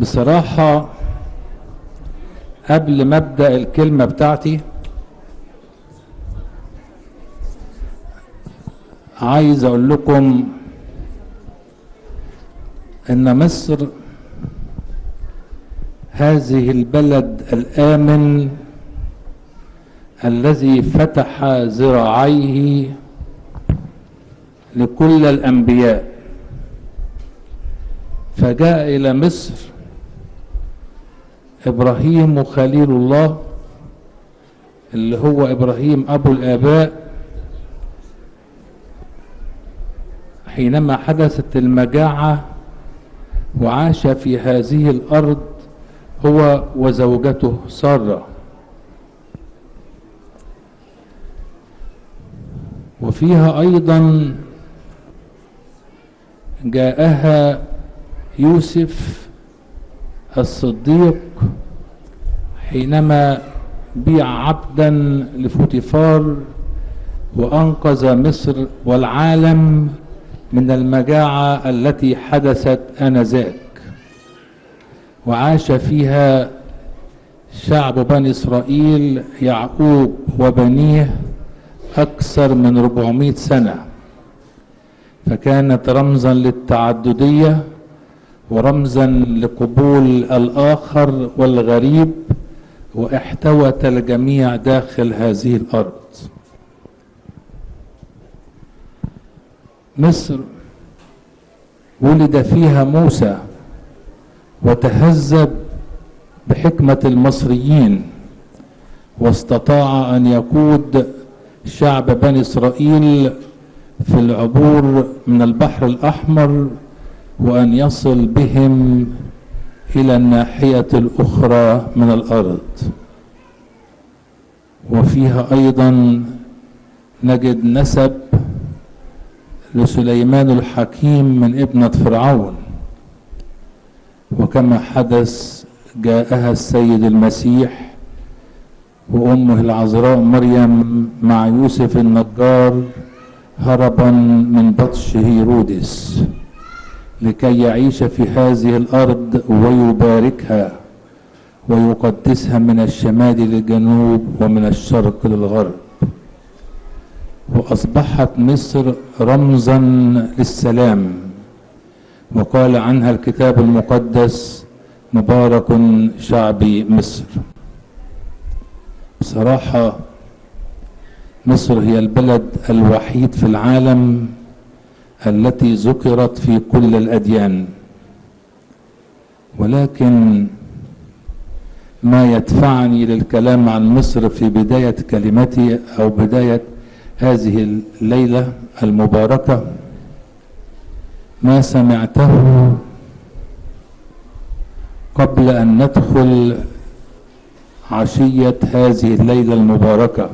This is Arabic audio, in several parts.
بصراحة قبل ما ابدأ الكلمة بتاعتي عايز اقول لكم ان مصر هذه البلد الآمن الذي فتح ذراعيه لكل الأنبياء، فجاء إلى مصر إبراهيم خليل الله اللي هو إبراهيم أبو الآباء حينما حدثت المجاعة، وعاش في هذه الأرض هو وزوجته سارة. وفيها أيضا جاءها يوسف الصديق حينما بيع عبدا لفوتيفار وأنقذ مصر والعالم من المجاعة التي حدثت آنذاك، وعاش فيها شعب بني إسرائيل يعقوب وبنيه أكثر من 400 سنة، فكانت رمزا للتعددية ورمزا لقبول الآخر والغريب، واحتوت الجميع داخل هذه الأرض. مصر ولد فيها موسى وتهذب بحكمة المصريين، واستطاع أن يقود شعب بني إسرائيل في العبور من البحر الأحمر وأن يصل بهم إلى الناحية الأخرى من الأرض. وفيها أيضا نجد نسب لسليمان الحكيم من ابنة فرعون، وكما حدث جاءها السيد المسيح وأمه العذراء مريم مع يوسف النجار هربا من بطش هيرودس لكي يعيش في هذه الأرض ويباركها ويقدسها من الشمال للجنوب ومن الشرق للغرب. وأصبحت مصر رمزا للسلام، وقال عنها الكتاب المقدس مبارك شعبي مصر. بصراحة مصر هي البلد الوحيد في العالم التي ذكرت في كل الأديان، ولكن ما يدفعني للكلام عن مصر في بداية كلمتي أو بداية هذه الليلة المباركة ما سمعته قبل أن ندخل عشية هذه الليلة المباركة،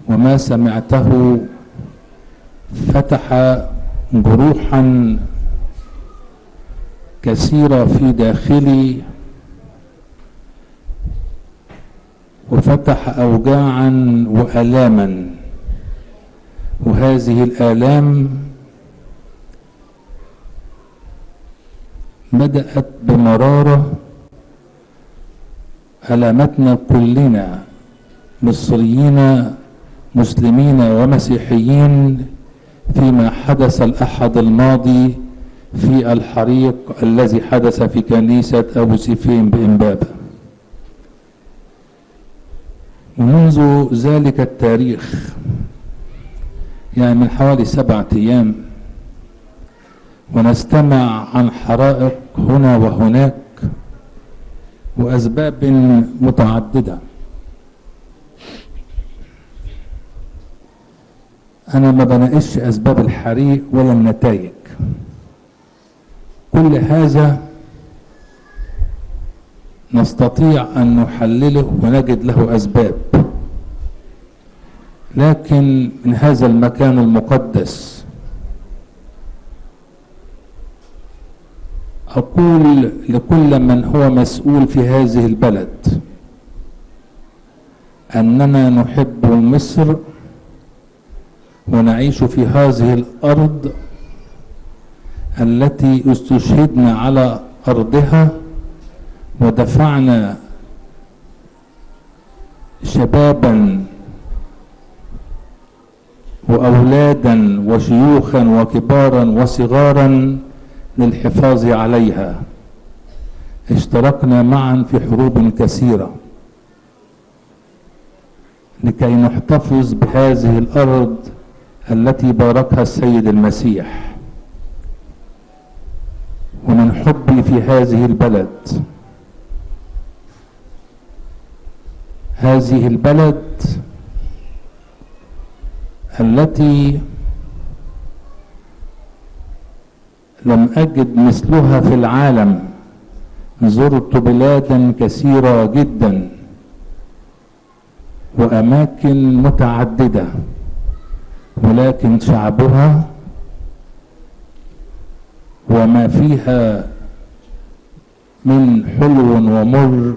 وما سمعته فتح جروحا كثيرة في داخلي، وفتح أوجاعا وآلاما، وهذه الآلام بدأت بمرارة ألمتنا كلنا، مصريين مسلمين ومسيحيين، فيما حدث الأحد الماضي في الحريق الذي حدث في كنيسة أبو سيفين بإمبابة. ومنذ ذلك التاريخ يعني من حوالي 7 أيام ونستمع عن حرائق هنا وهناك وأسباب متعددة. أنا ما بناقش أسباب الحريق ولا النتائج، كل هذا نستطيع أن نحلله ونجد له أسباب، لكن من هذا المكان المقدس أقول لكل من هو مسؤول في هذه البلد أننا نحب مصر ونعيش في هذه الأرض التي استشهدنا على أرضها ودفعنا شبابا وأولادا وشيوخا وكبارا وصغارا للحفاظ عليها. اشتركنا معا في حروب كثيرة لكي نحتفظ بهذه الأرض التي باركها السيد المسيح. ومن حبي في هذه البلد، هذه البلد التي لم أجد مثلها في العالم. زرت بلادا كثيرة جدا وأماكن متعددة، ولكن شعبها وما فيها من حلو ومر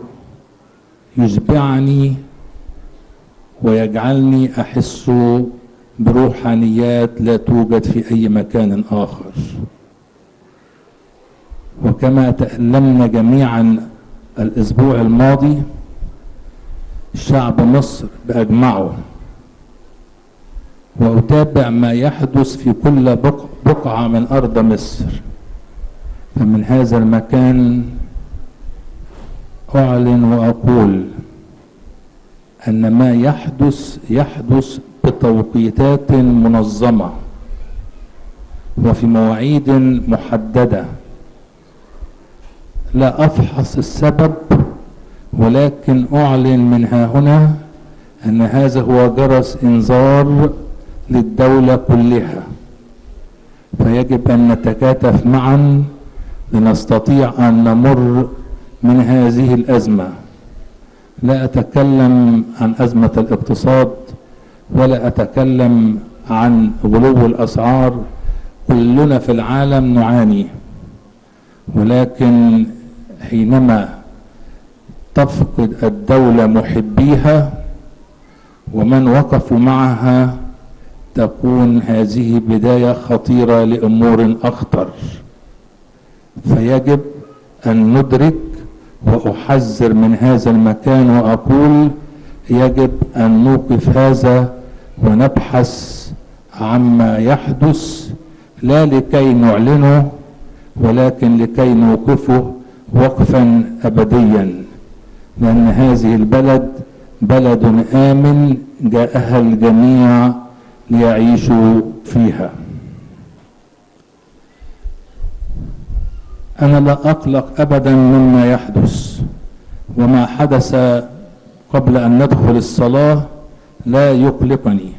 يشبعني ويجعلني أحس بروحانيات لا توجد في أي مكان آخر. وكما تألمنا جميعا الأسبوع الماضي، شعب مصر بأجمعه، وأتابع ما يحدث في كل بقعة من أرض مصر. فمن هذا المكان أعلن وأقول أن ما يحدث بتوقيتات منظمة وفي مواعيد محددة. لا أفحص السبب، ولكن أعلن من هنا أن هذا هو جرس إنذار للدولة كلها، فيجب أن نتكاتف معا لنستطيع أن نمر من هذه الأزمة. لا أتكلم عن أزمة الاقتصاد، ولا أتكلم عن غلو الأسعار، كلنا في العالم نعاني، ولكن حينما تفقد الدولة محبيها ومن وقفوا معها تكون هذه بداية خطيرة لأمور أخطر. فيجب أن ندرك، وأحذر من هذا المكان وأقول يجب أن نوقف هذا ونبحث عما يحدث، لا لكي نعلنه ولكن لكي نوقفه وقفا أبديا، لأن هذه البلد بلد آمن جاءها الجميع ليعيشوا فيها. أنا لا أقلق أبدا مما يحدث، وما حدث قبل أن ندخل الصلاة لا يقلقني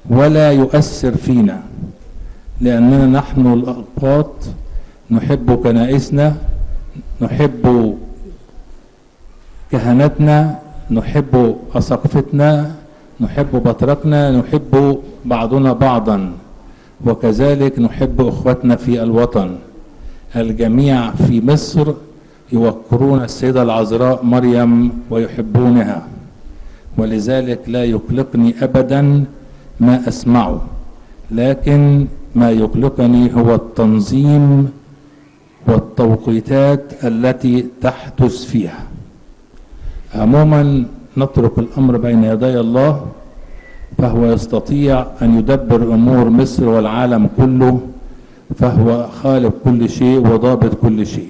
ولا يؤثر فينا، لأننا نحن الأقباط نحب كنائسنا، نحب كهنتنا، نحب أساقفتنا، نحب بطركنا، نحب بعضنا بعضا، وكذلك نحب أخوتنا في الوطن. الجميع في مصر يوقرون السيدة العذراء مريم ويحبونها، ولذلك لا يقلقني أبدا ما أسمعه، لكن ما يقلقني هو التنظيم والتوقيتات التي تحدث فيها. عموما نترك الأمر بين يدي الله، فهو يستطيع أن يدبر أمور مصر والعالم كله، فهو خالق كل شيء وضابط كل شيء.